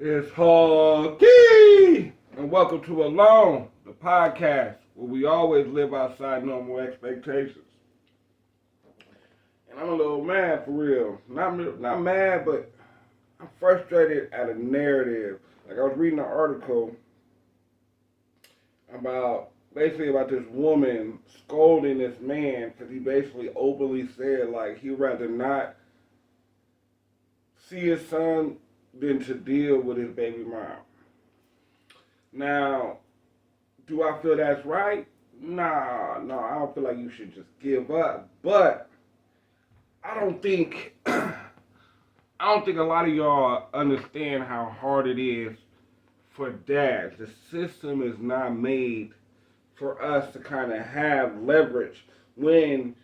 It's Hawkey! And welcome to Alone, the podcast where we always live outside normal expectations. And I'm a little mad for real. Not mad, but I'm frustrated at a narrative. Like I was reading an article about this woman scolding this man because he basically openly said like he'd rather not see his son than to deal with his baby mom. Now, do I feel that's right? Nah, no, I don't feel like you should just give up. But I don't think I don't think a lot of y'all understand how hard it is for dads. The system is not made for us to kind of have leverage when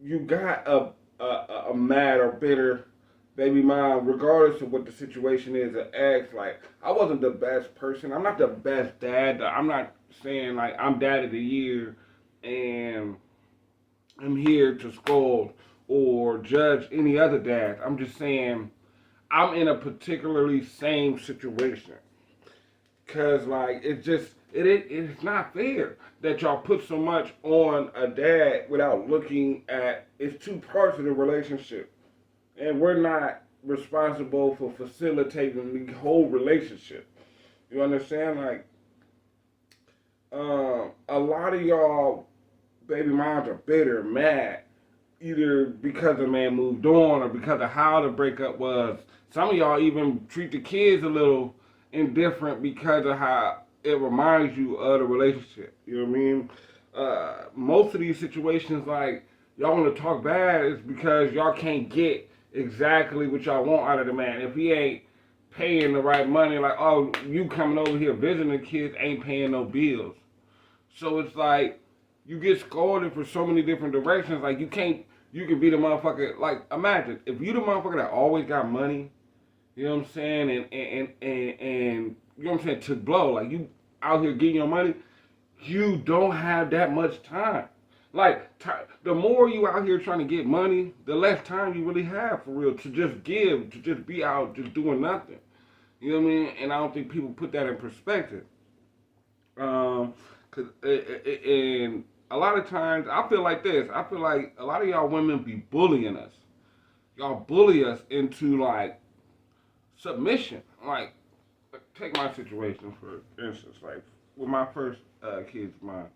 you got a mad or bitter baby mom, regardless of what the situation is, an ex. Like, I wasn't the best person. I'm not the best dad. I'm not saying, like, I'm dad of the year and I'm here to scold or judge any other dad. I'm just saying I'm in a particularly same situation. Cause like it's not fair that y'all put so much on a dad without looking at it's two parts of the relationship, and we're not responsible for facilitating the whole relationship. You understand? Like a lot of y'all baby moms are bitter, mad, either because the man moved on or because of how the breakup was. Some of y'all even treat the kids a little indifferent because of how it reminds you of the relationship. You know what I mean? Most of these situations, like, y'all want to talk bad is because y'all can't get exactly what y'all want out of the man. If he ain't paying the right money, like, oh, you coming over here visiting the kids ain't paying no bills. So it's like, you get scolded for so many different directions. Like, you can be the motherfucker. Like, imagine if you the motherfucker that always got money, you know what I'm saying, and you know what I'm saying, to blow. Like, you out here getting your money, you don't have that much time. Like, the more you out here trying to get money, the less time you really have for real to just give, to just be out just doing nothing. You know what I mean? And I don't think people put that in perspective. Cause and a lot of times I feel like this. I feel like a lot of y'all women be bullying us. Y'all bully us into like submission. Like, take my situation for instance. Like with my first kid's mom.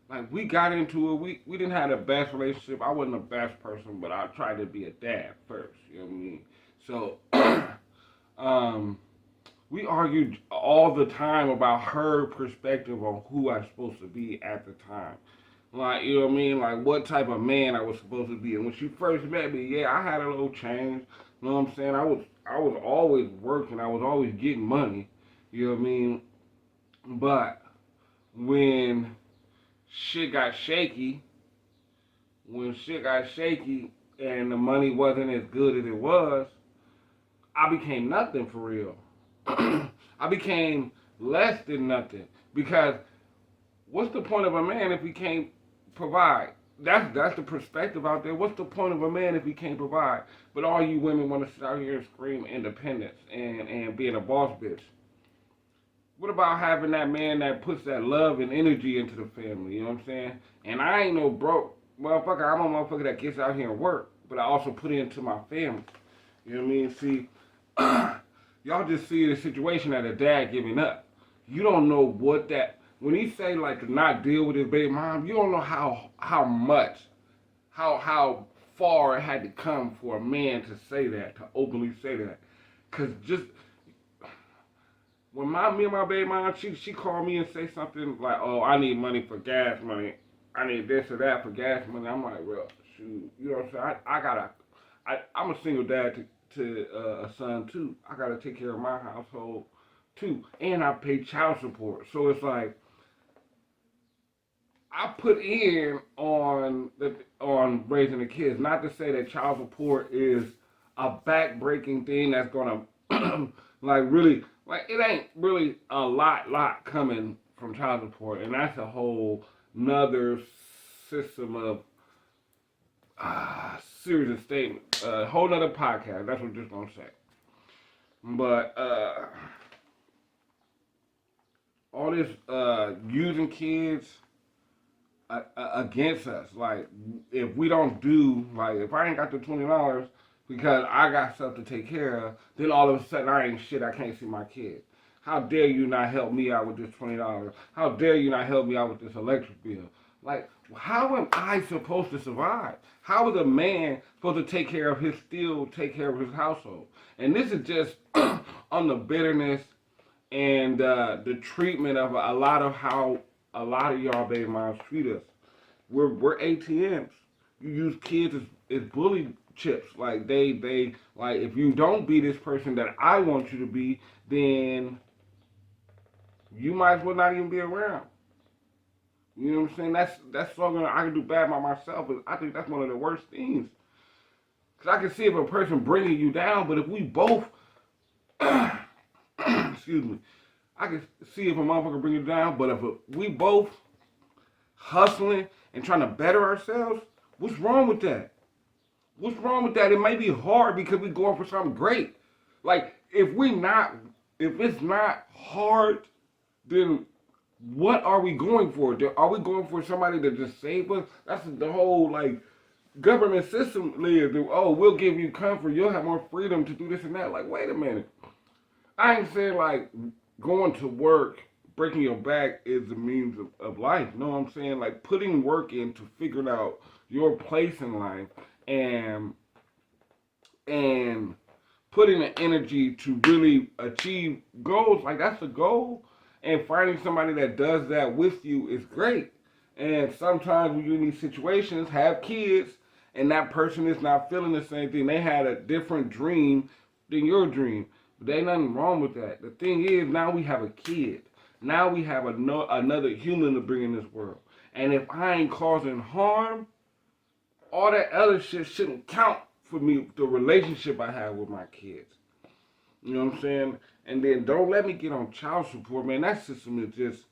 Like we got into it. We didn't have the best relationship. I wasn't the best person, but I tried to be a dad first. You know what I mean? So, um, we argued all the time about her perspective on who I was supposed to be at the time. Like, you know what I mean? Like, what type of man I was supposed to be. And when she first met me, yeah, I had a little change. You know what I'm saying? I was always working. I was always getting money. You know what I mean? But when shit got shaky, when shit got shaky and the money wasn't as good as it was, I became nothing for real. I became less than nothing because what's the point of a man if he can't provide? That's the perspective out there. What's the point of a man if he can't provide? But all you women want to sit out here and scream independence and being a boss bitch. What about having that man that puts that love and energy into the family? You know what I'm saying? And I ain't no broke motherfucker. I'm a motherfucker that gets out here and work, but I also put it into my family. You know what I mean? See, y'all just see the situation at a dad giving up. You don't know what that when he say like to not deal with his baby mom, you don't know how much, how far it had to come for a man to say that, to openly say that. Cause just when me and my baby mom, she called me and say something like, oh, I need money for gas money. I need this or that for gas money. I'm like, well, shoot, you know what I'm saying? I'm a single dad to a son too. I gotta take care of my household too, and I pay child support. So it's like I put in on raising the kids. Not to say that child support is a back-breaking thing that's gonna like really like it ain't really a lot coming from child support, and that's a whole nother system of series of statements. A whole nother podcast. That's what I'm just gonna say. But all this using kids against us. Like, if we don't do, like, if I ain't got the $20 because I got stuff to take care of, then all of a sudden I ain't shit. I can't see my kid. How dare you not help me out with this $20? How dare you not help me out with this electric bill? Like, how am I supposed to survive? How is a man supposed to take care of his household? And this is just on the bitterness and the treatment of a lot of how a lot of y'all baby moms treat us. We're ATMs. You use kids as bully chips. Like they like, if you don't be this person that I want you to be, then you might as well not even be around. You know what I'm saying? That's something I can do bad by myself, but I think that's one of the worst things. Cause I can see if a person bringing you down, but if we both, excuse me, I can see if a motherfucker bring you down, but if we both hustling and trying to better ourselves, what's wrong with that? What's wrong with that? It may be hard because we going for something great. Like, if it's not hard, then what are we going for? Are we going for somebody to just save us? That's the whole, like, government system lives. Oh, we'll give you comfort. You'll have more freedom to do this and that. Like, wait a minute. I ain't saying, like, going to work, breaking your back is the means of life. No, I'm saying, like, putting work into figuring out your place in life and putting the energy to really achieve goals. Like, that's the goal. And finding somebody that does that with you is great. And sometimes when you're in these situations, have kids, and that person is not feeling the same thing. They had a different dream than your dream. But there ain't nothing wrong with that. The thing is, now we have a kid. Now we have another human to bring in this world. And if I ain't causing harm, all that other shit shouldn't count for me, the relationship I have with my kids. You know what I'm saying? And then don't let me get on child support, man. That system is just,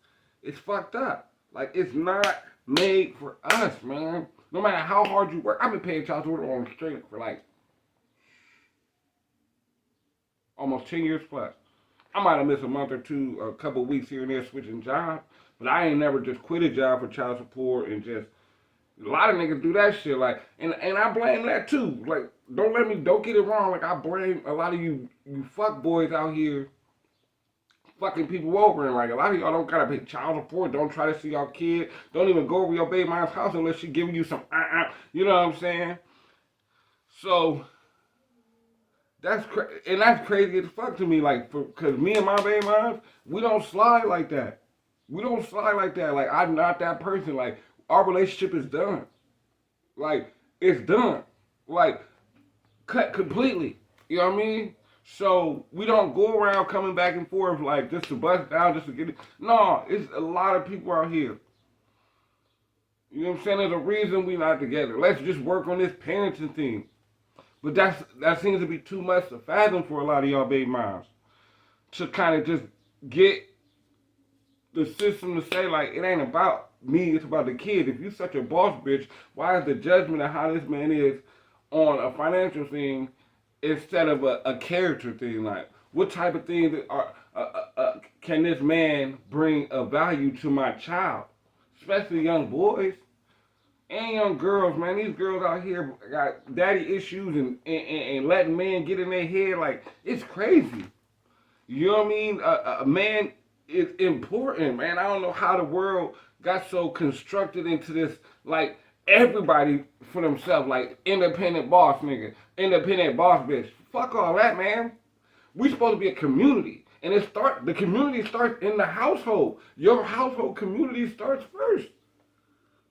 it's fucked up. Like, it's not made for us, man. No matter how hard you work. I've been paying child support on straight for like almost 10 years plus. I might have missed a month or two, a couple of weeks here and there switching jobs, but I ain't never just quit a job for child support and just, a lot of niggas do that shit, like, and I blame that too. Like, don't get it wrong, like, I blame a lot of you fuck boys out here fucking people over, and like, a lot of y'all don't gotta pay child support, don't try to see your kid, don't even go over your baby mom's house unless she giving you some, you know what I'm saying? So, that's crazy as fuck to me, like, cause me and my baby moms, we don't slide like that. We don't slide like that. Like, I'm not that person. Like, our relationship is done. Like, it's done. Like, cut completely. You know what I mean? So, we don't go around coming back and forth, like, just to bust down, just to get it. No, it's a lot of people out here. You know what I'm saying? There's a reason we not together. Let's just work on this parenting thing. But that seems to be too much to fathom for a lot of y'all baby moms. To kind of just get the system to say, like, it ain't about me, it's about the kid. If you such a boss bitch, why is the judgment of how this man is on a financial thing instead of a character thing? Like, what type of things can this man bring a value to my child? Especially young boys and young girls, man. These girls out here got daddy issues and letting men get in their head. Like, it's crazy. You know what I mean? A man is important, man. I don't know how the world got so constructed into this, like, everybody for themselves, like, independent boss nigga, independent boss bitch. Fuck all that, man. We supposed to be a community. And the community starts in the household. Your household community starts first.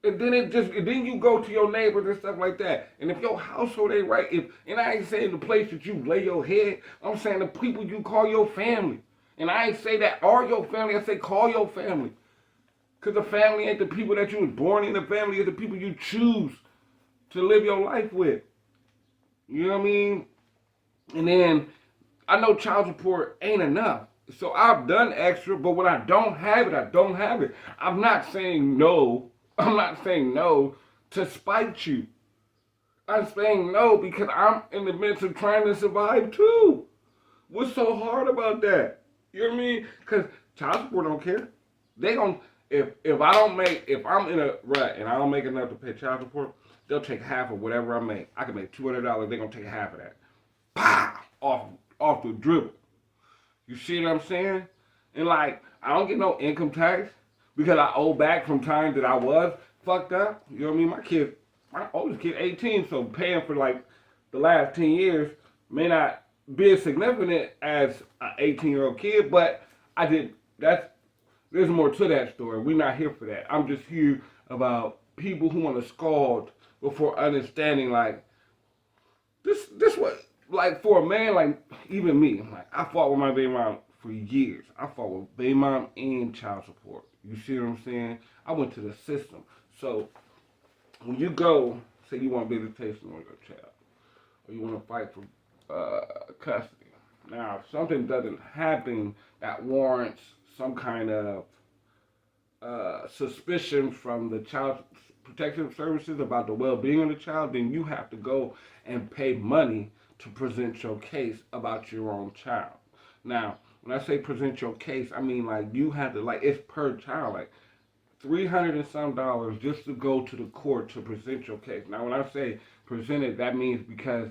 And then then you go to your neighbors and stuff like that. And if your household ain't right, and I ain't saying the place that you lay your head, I'm saying the people you call your family. And I ain't say that are your family, I say call your family. Because the family ain't the people that you was born in, the family is the people you choose to live your life with. You know what I mean? And then, I know child support ain't enough. So I've done extra, but when I don't have it, I don't have it. I'm not saying no. I'm not saying no to spite you. I'm saying no because I'm in the midst of trying to survive too. What's so hard about that? You know what I mean? Because child support don't care. They gon' if I don't make if I'm in a rut and I don't make enough to pay child support, they'll take half of whatever I make. I can make $200. They're gonna take half of that. Pow! Off the dribble. You see what I'm saying? And like I don't get no income tax because I owe back from times that I was fucked up. You know what I mean? My oldest kid 18, so paying for like the last 10 years may not be as significant as an 18-year-old kid, but I did. There's more to that story. We're not here for that. I'm just here about people who want to scald before understanding like this what like for a man like even me, like I fought with my baby mom for years. I fought with baby mom and child support. You see what I'm saying? I went to the system. So when you go, say you want visitation on your child, or you want to fight for custody. Now, if something doesn't happen that warrants some kind of suspicion from the child protective services about the well-being of the child, then you have to go and pay money to present your case about your own child. Now, when I say present your case, I mean like you have to like it's per child, like $300 and some dollars just to go to the court to present your case. Now, when I say present it, that means because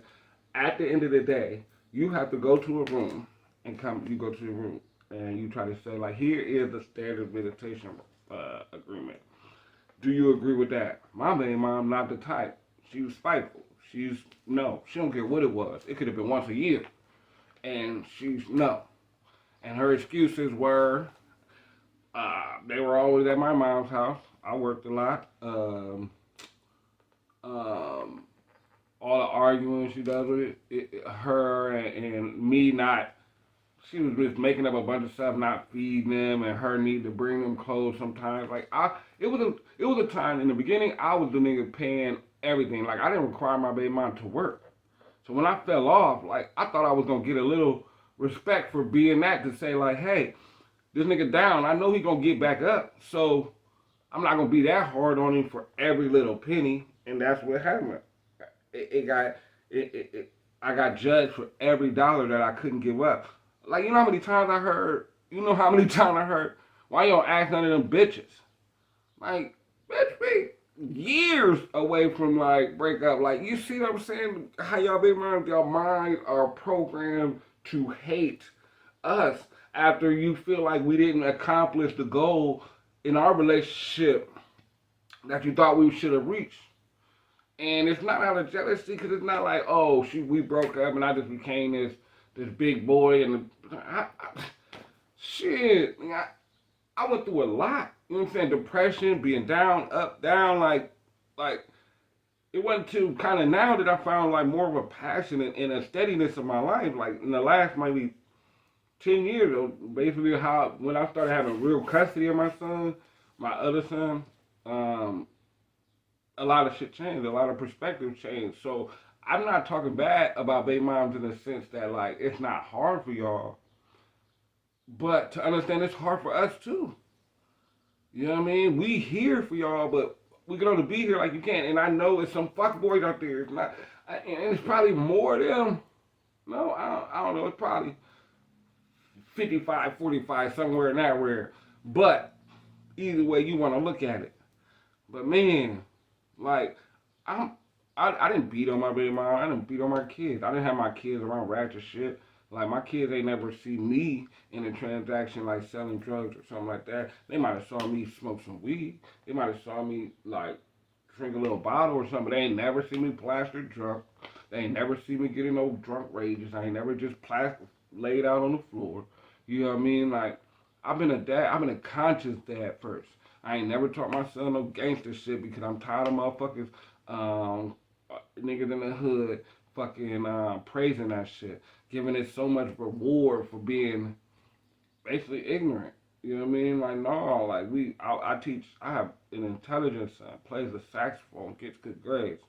at the end of the day, you have to go to a room and come. You go to the room and you try to say like, here is the standard visitation agreement. Do you agree with that? My baby mom not the type. She was spiteful. No. She don't care what it was. It could have been once a year, and she's no. And her excuses were they were always at my mom's house. I worked a lot. All the arguing she does with her and me not. She was just making up a bunch of stuff, not feeding them, and her need to bring them clothes sometimes. It was a time in the beginning I was the nigga paying everything. Like I didn't require my baby mom to work. So when I fell off, like I thought I was gonna get a little respect for being that to say like, hey, this nigga down. I know he gonna get back up. So I'm not gonna be that hard on him for every little penny. And that's what happened. I got judged for every dollar that I couldn't give up. Like you know how many times I heard. You know how many times I heard. Why you don't ask none of them bitches? Like bitch, be years away from like break up. Like you see what I'm saying? How y'all be around your minds are programmed to hate us after you feel like we didn't accomplish the goal in our relationship that you thought we should have reached. And it's not out of jealousy because it's not like, oh, we broke up and I just became this big boy and shit. I went through a lot. You know what I'm saying? Depression, being down, up, down, like it wasn't too kind of now that I found like more of a passion and a steadiness of my life. Like in the last maybe 10 years, basically how when I started having real custody of my son, my other son, a lot of shit changed, a lot of perspective changed. So I'm not talking bad about baby moms in the sense that like it's not hard for y'all, but to understand it's hard for us too. You know what I mean? We here for y'all, but we can only be here like you can. And I know it's some fuck boys out there. It's not, and it's probably more of them. No, I don't know. It's probably 55, 45, somewhere in that where. But either way you want to look at it. But man, like I didn't beat on my baby mom. I didn't beat on my kids. I didn't have my kids around ratchet shit. Like my kids ain't never see me in a transaction like selling drugs or something like that. They might have saw me smoke some weed. They might have saw me like drink a little bottle or something. But they ain't never see me plastered drunk. They ain't never see me getting no drunk rages. I ain't never just plastered laid out on the floor. You know what I mean? Like I've been a dad. I've been a conscious dad first. I ain't never taught my son no gangster shit because I'm tired of motherfuckers, niggas in the hood, fucking praising that shit, giving it so much reward for being basically ignorant. You know what I mean? Like no, like I teach. I have an intelligent son, plays the saxophone, gets good grades.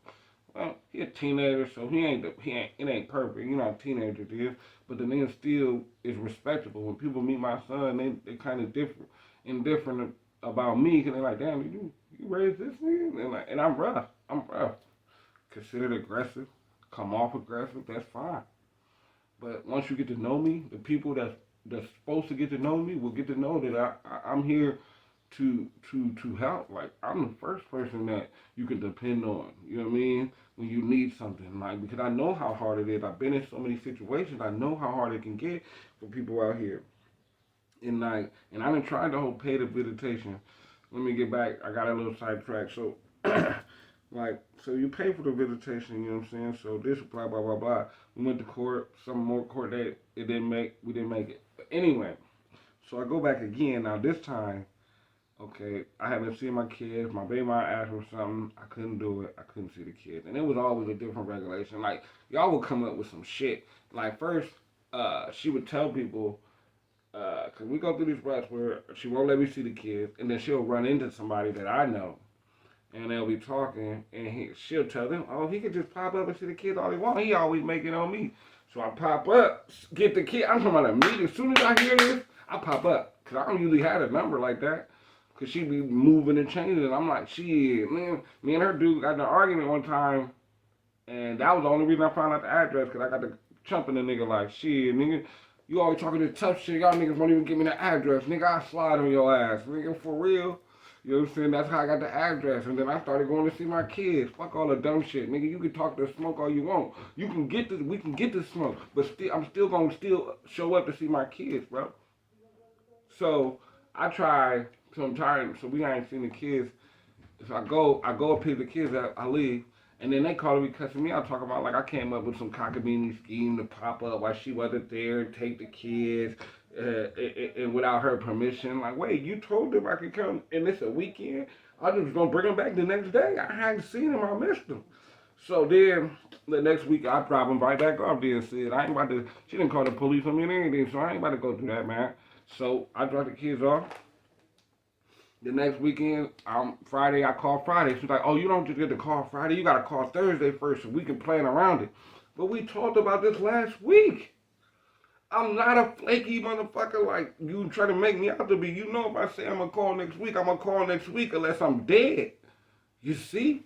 Well, he a teenager, so it ain't perfect. You know how teenagers is, but the nigga still is respectable. When people meet my son, they kind of indifferent about me, cause they're like, damn, you raised this nigga, and I'm rough. I'm rough. Considered aggressive, come off aggressive. That's fine. But once you get to know me, the people that's supposed to get to know me will get to know that I'm here to help. Like I'm the first person that you can depend on. You know what I mean? When you need something, like because I know how hard it is. I've been in so many situations. I know how hard it can get for people out here. And I've been trying the whole paid visitation. Let me get back. I got a little sidetracked. So like so you pay for the visitation. You know what I'm saying? So this blah blah blah blah. We went to court. Some more court that it didn't make. We didn't make it. But anyway, so I go back again. Now this time. Okay, I haven't seen my kids. My baby mom asked for something. I couldn't do it. I couldn't see the kids. And it was always a different regulation. Like, y'all would come up with some shit. Like, first, she would tell people, because we go through these ruts where she won't let me see the kids. And then she'll run into somebody that I know. And they'll be talking. And she'll tell them, oh, he could just pop up and see the kids all he wants. He always make it on me. So I pop up, get the kid. I'm talking about immediately. As soon as I hear this, I pop up. Because I don't usually have a number like that. Cause she be moving and changing, and I'm like, shit, man. Me and her dude got in an argument one time, and that was the only reason I found out the address. Cause I got to chumping the nigga like, shit, nigga, you always talking this tough shit. Y'all niggas won't even give me the address, nigga. I slide on your ass, nigga, for real. You know what I'm saying? That's how I got the address, and then I started going to see my kids. Fuck all the dumb shit, nigga. You can talk to Smoke all you want. You can get this, we can get the Smoke, but still, I'm still gonna show up to see my kids, bro. So I try. So I'm tired. So we ain't seen the kids. So I go and pick the kids up. I leave, and then they call me cussing me out, talking about like I came up with some cockamamie scheme to pop up while she wasn't there and take the kids, and without her permission. Like, wait, you told them I could come, and it's a weekend. I was gonna bring them back the next day. I hadn't seen them. I missed them. So then the next week I drop them right back off there and said I ain't about to. She didn't call the police on me and anything, so I ain't about to go through that, man. So I drop the kids off. The next weekend, Friday, I call Friday. She's like, oh, you don't just get to call Friday. You got to call Thursday first so we can plan around it. But we talked about this last week. I'm not a flaky motherfucker like you try to make me out to be. You know if I say I'm going to call next week, I'm going to call next week unless I'm dead. You see?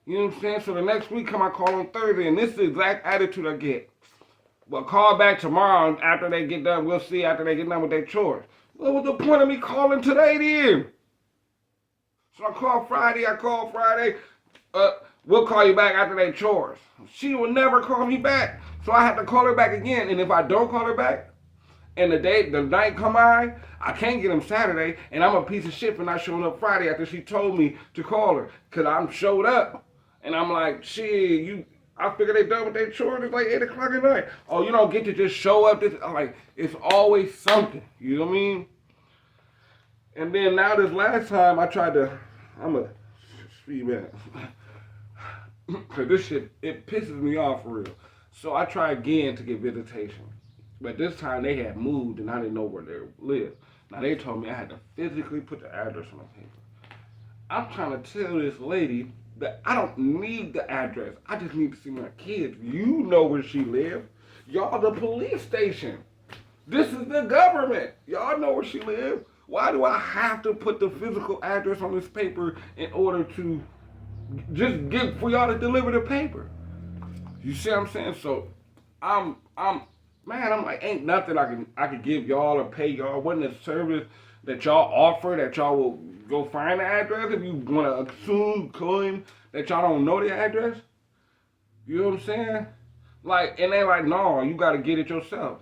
You know what I'm saying? So the next week I call on Thursday, and this is the exact attitude I get. Well, call back tomorrow after they get done. We'll see after they get done with their chores. What was the point of me calling today then? So I called Friday. We'll call you back after they chores. She will never call me back. So I have to call her back again. And if I don't call her back, and the night come by, I can't get them Saturday, and I'm a piece of shit for not showing up Friday after she told me to call her. Because I'm showed up. And I'm like, shit, I figure they done with their chores. It's like 8 o'clock at night. Oh, you don't get to just show up. I'm like, it's always something. You know what I mean? And then now this last time I'm a female. Cause this shit, it pisses me off for real. So I try again to get visitation. But this time they had moved and I didn't know where they lived. Now they told me I had to physically put the address on the paper. I'm trying to tell this lady that I don't need the address. I just need to see my kids. You know where she lives. Y'all the police station. This is the government. Y'all know where she lives. Why do I have to put the physical address on this paper in order to just get for y'all to deliver the paper? You see what I'm saying? So I'm like, ain't nothing I can give y'all or pay y'all. Wasn't a service that y'all offer that y'all will go find the address if you want to claim that y'all don't know the address? You know what I'm saying? Like, and they like, no, you got to get it yourself.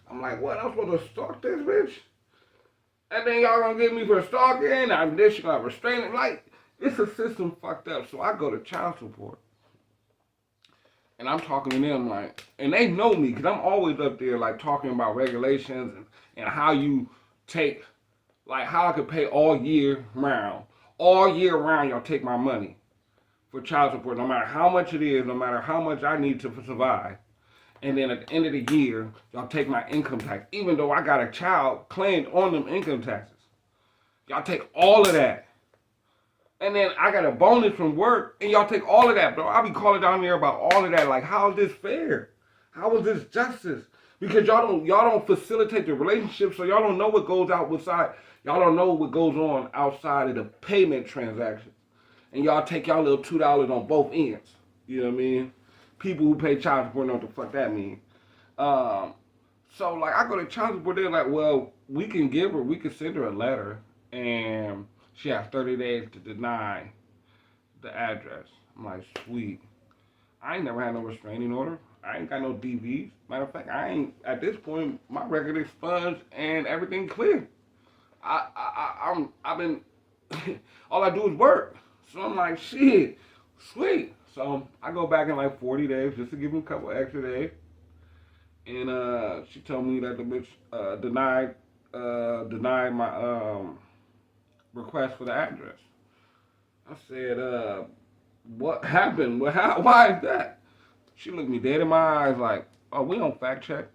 I'm like, what? I'm supposed to stalk this bitch? And then y'all gonna get me for stalking, and this you got restraining. Like, it's a system fucked up. So I go to child support. And I'm talking to them like, and they know me, because I'm always up there like talking about regulations and how you take, like how I could pay all year round. All year round, y'all take my money for child support, no matter how much it is, no matter how much I need to survive. And then at the end of the year, y'all take my income tax. Even though I got a child claimed on them income taxes. Y'all take all of that. And then I got a bonus from work, and y'all take all of that, bro. I'll be calling down there about all of that. Like, how is this fair? How is this justice? Because y'all don't facilitate the relationship, so y'all don't know what goes outside. Y'all don't know what goes on outside of the payment transaction. And y'all take y'all little $2 on both ends. You know what I mean? People who pay child support know what the fuck that means. Um, so like I go to child support, they're like, well, we can send her a letter, and she has 30 days to deny the address. I'm like, sweet. I ain't never had no restraining order. I ain't got no DVs. Matter of fact, I ain't at this point. My record expunged and everything clear. I've been all I do is work. So I'm like, shit, sweet. So I go back in like 40 days just to give him a couple extra days. And she told me that the bitch denied my request for the address. I said, what happened? Why is that? She looked me dead in my eyes like, oh, we don't fact check.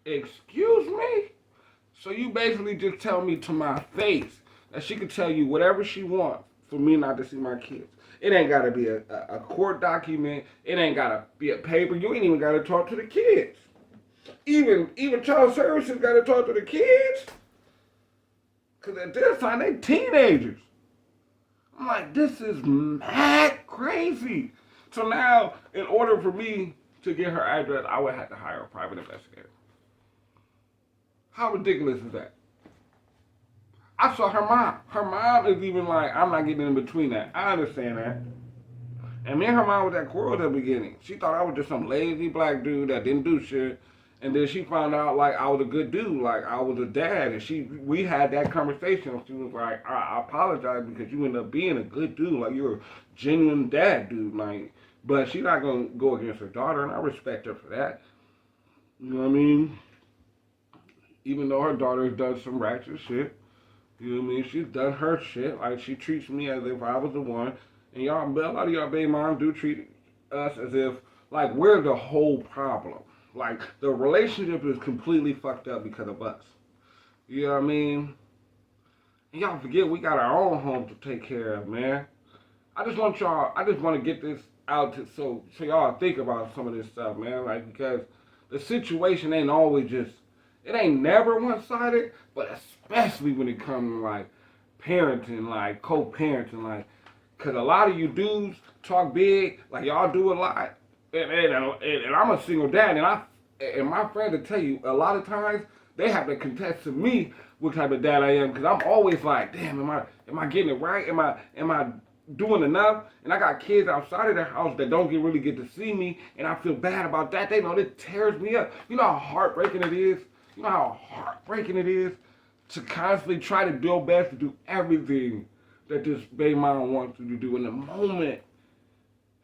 Excuse me? So you basically just tell me to my face that she could tell you whatever she wants for me not to see my kids. It ain't gotta be a court document. It ain't gotta be a paper. You ain't even gotta talk to the kids. Even child services gotta talk to the kids. Cause at this time they teenagers. I'm like, this is mad crazy. So now, in order for me to get her address, I would have to hire a private investigator. How ridiculous is that? I saw her mom. Her mom is even like, I'm not getting in between that. I understand that. And me and her mom was at quarrel at the beginning. She thought I was just some lazy black dude that didn't do shit. And then she found out like I was a good dude, like I was a dad. And we had that conversation. She was like, I apologize because you ended up being a good dude. Like you're a genuine dad dude. Like, but she's not gonna go against her daughter, and I respect her for that. You know what I mean? Even though her daughter has done some ratchet shit. You know what I mean? She's done her shit. Like, she treats me as if I was the one. And y'all, a lot of y'all baby moms do treat us as if, like, we're the whole problem. Like, the relationship is completely fucked up because of us. You know what I mean? And y'all forget we got our own home to take care of, man. I just want to get this out so y'all think about some of this stuff, man. Like, because the situation ain't always just, it ain't never one-sided, but especially when it comes to, like, parenting, like, co-parenting, like, because a lot of you dudes talk big, like, y'all do a lot, and I'm a single dad, and my friends will tell you, a lot of times, they have to contest to me what type of dad I am, because I'm always like, damn, am I getting it right? Am I doing enough? And I got kids outside of the house that don't really get to see me, and I feel bad about that. They know it tears me up. You know how heartbreaking it is? You know how heartbreaking it is to constantly try to do your best to do everything that this baby mom wants you to do. In the moment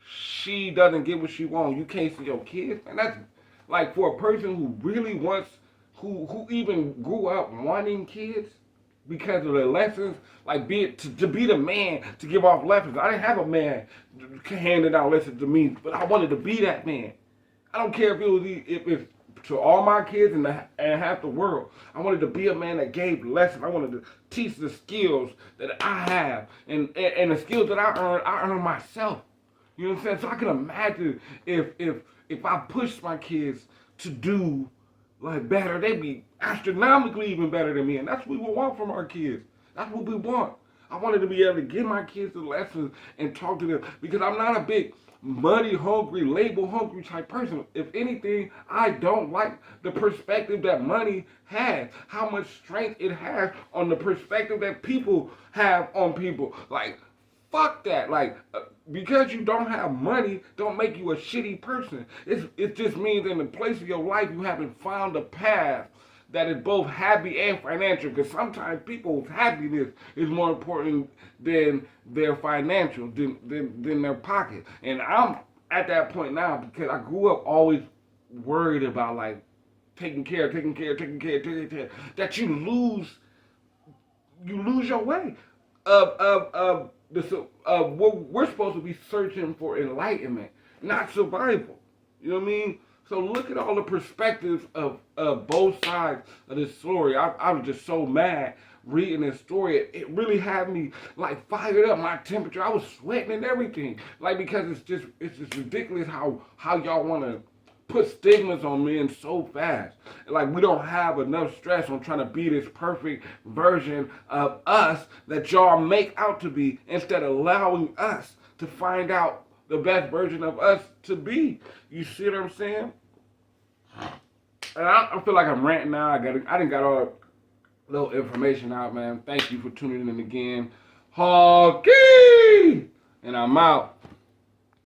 she doesn't get what she wants, you can't see your kids. And that's like for a person who really wants, who even grew up wanting kids because of the lessons, like to be the man to give off lessons. I didn't have a man handing out lessons to me, but I wanted to be that man. I don't care if it's to all my kids and half the world. I wanted to be a man that gave lessons. I wanted to teach the skills that I have. And the skills that I earn myself. You know what I'm saying? So I can imagine if I pushed my kids to do like better, they'd be astronomically even better than me. And that's what we want from our kids. That's what we want. I wanted to be able to give my kids the lessons and talk to them because I'm not a big money hungry, label hungry type person. If anything, I don't like the perspective that money has, how much strength it has on the perspective that people have on people. Like, fuck that. Like, because you don't have money, don't make you a shitty person. It just means in the place of your life you haven't found a path that is both happy and financial, because sometimes people's happiness is more important than their financial, than their pocket. And I'm at that point now because I grew up always worried about like taking care, that you lose your way of what we're supposed to be searching for, enlightenment, not survival. You know what I mean? So look at all the perspectives of both sides of this story. I was just so mad reading this story. It really had me like fired up. My temperature, I was sweating and everything. Like, because it's just ridiculous how y'all want to put stigmas on men so fast. Like, we don't have enough stress on trying to be this perfect version of us that y'all make out to be, instead of allowing us to find out the best version of us to be. You see what I'm saying? And I feel like I'm ranting now. I didn't got all the little information out, man. Thank you for tuning in again. Hawkey! And I'm out.